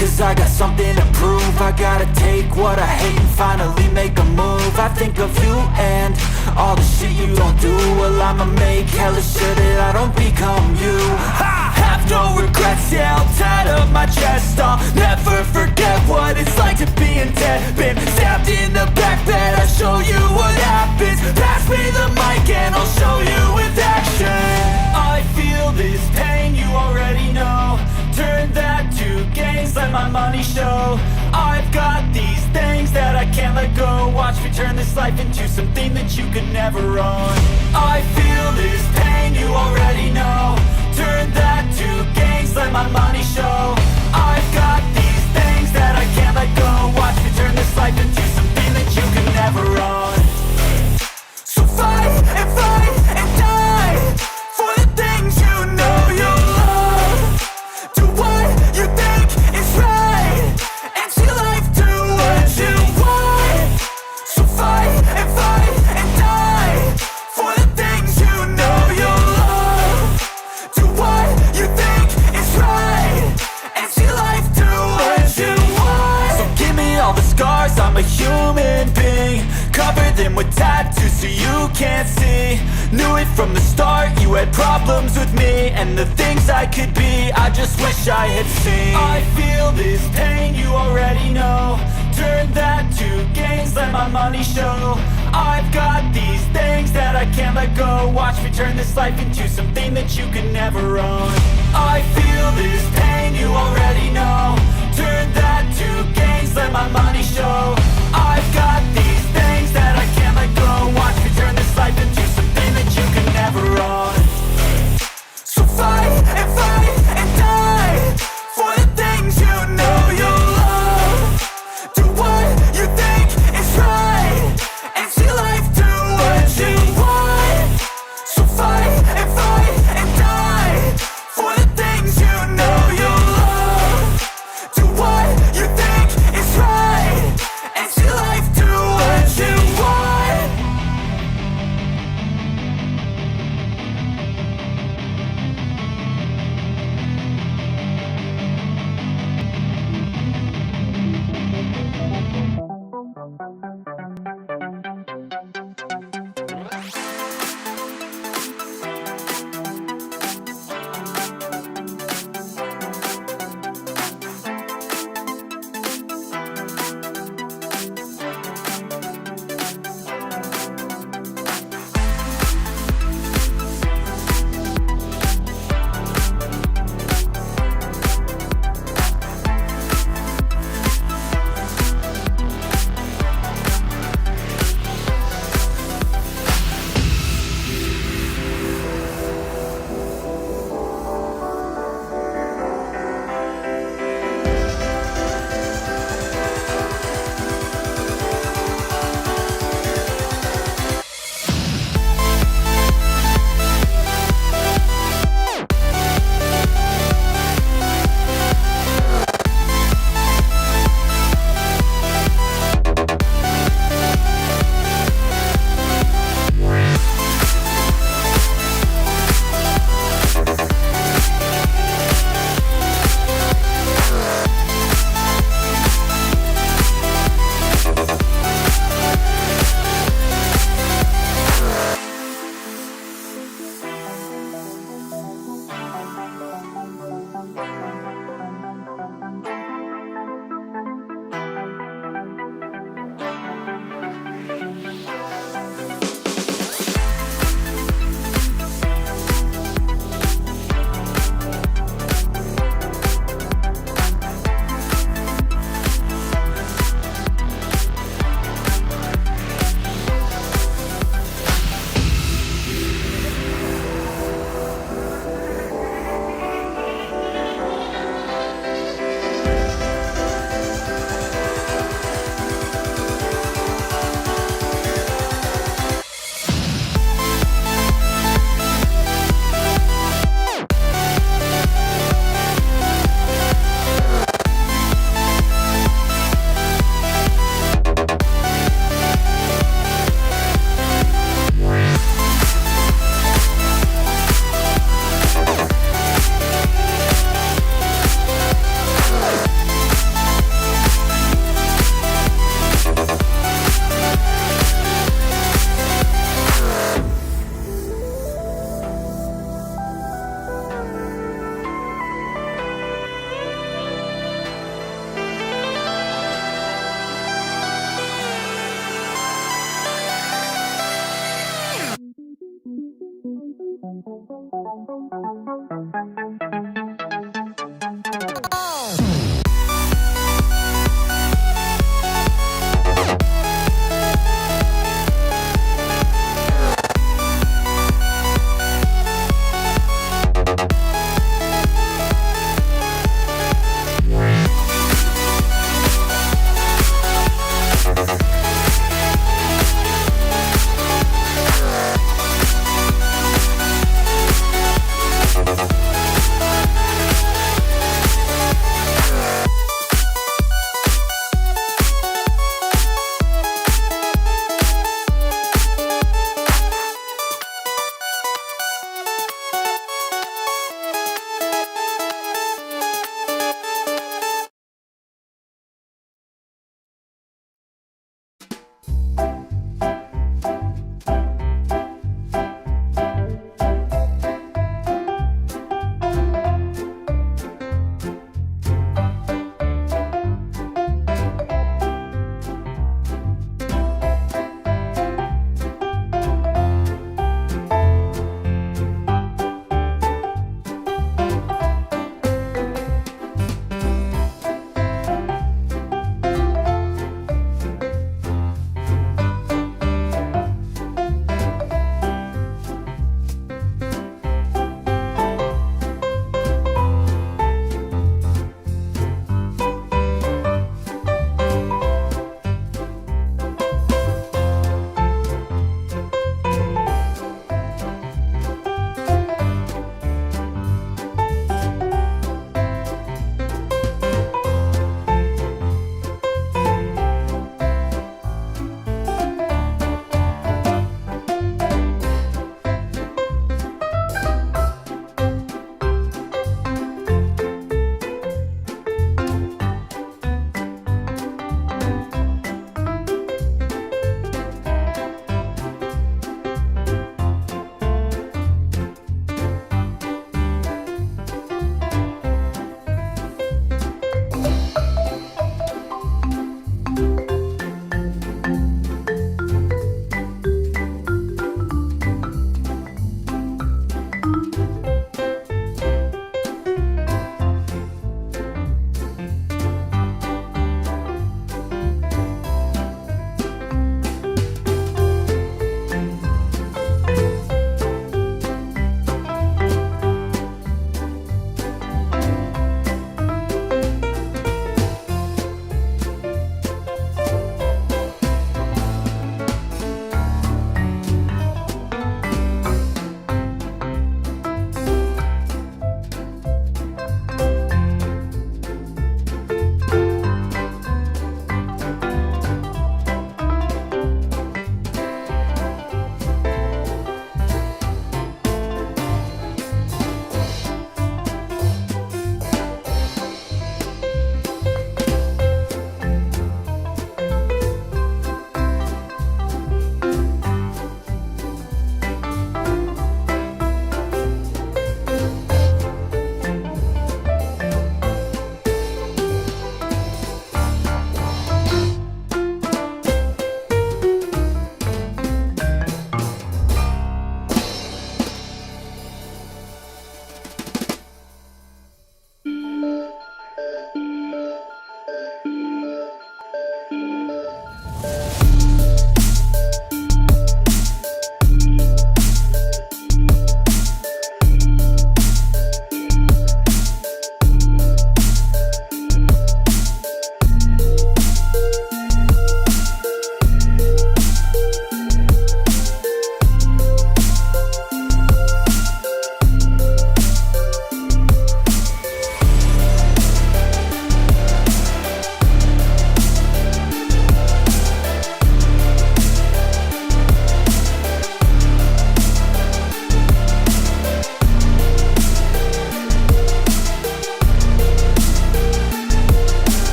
cause I got something to prove. I gotta take what I hate and finally make a move. I think of you and all the shit you don't do. Well, I'ma make hella sure that I don't become you. I have no regrets, yeah, I'll tie up my chest. I'll never forget what it's like to be in debt. Been stabbed in the back bed, I'll show you what happens. Pass me the mic and I'll show you with action. I feel this pain, you already know. Turn that to gains, let my money show. I've got these things that I can't let go. Watch me turn this life into something that you could never own. I feel this pain, you already know. Turn that to gains, let my money show. I've got these things that I can't let go. Watch me turn this life into something that you could never own. So fight and die for the things you know you love. Do what you think is right and see life do what you want. So fight and die for the things you know you love. Do what you think is right and see life do what you want. So give me all the scars, I'm a human being. Cover them with tattoos so you can't see. Knew it from the start, you had problems with me and the things I could be, I just wish I had seen. I feel this pain, you already know. Turn that to gains, let my money show. I've got these things that I can't let go. Watch me turn this life into something that you could never own. I feel this pain, you already know. Turn that to gains, let my money show. I've got these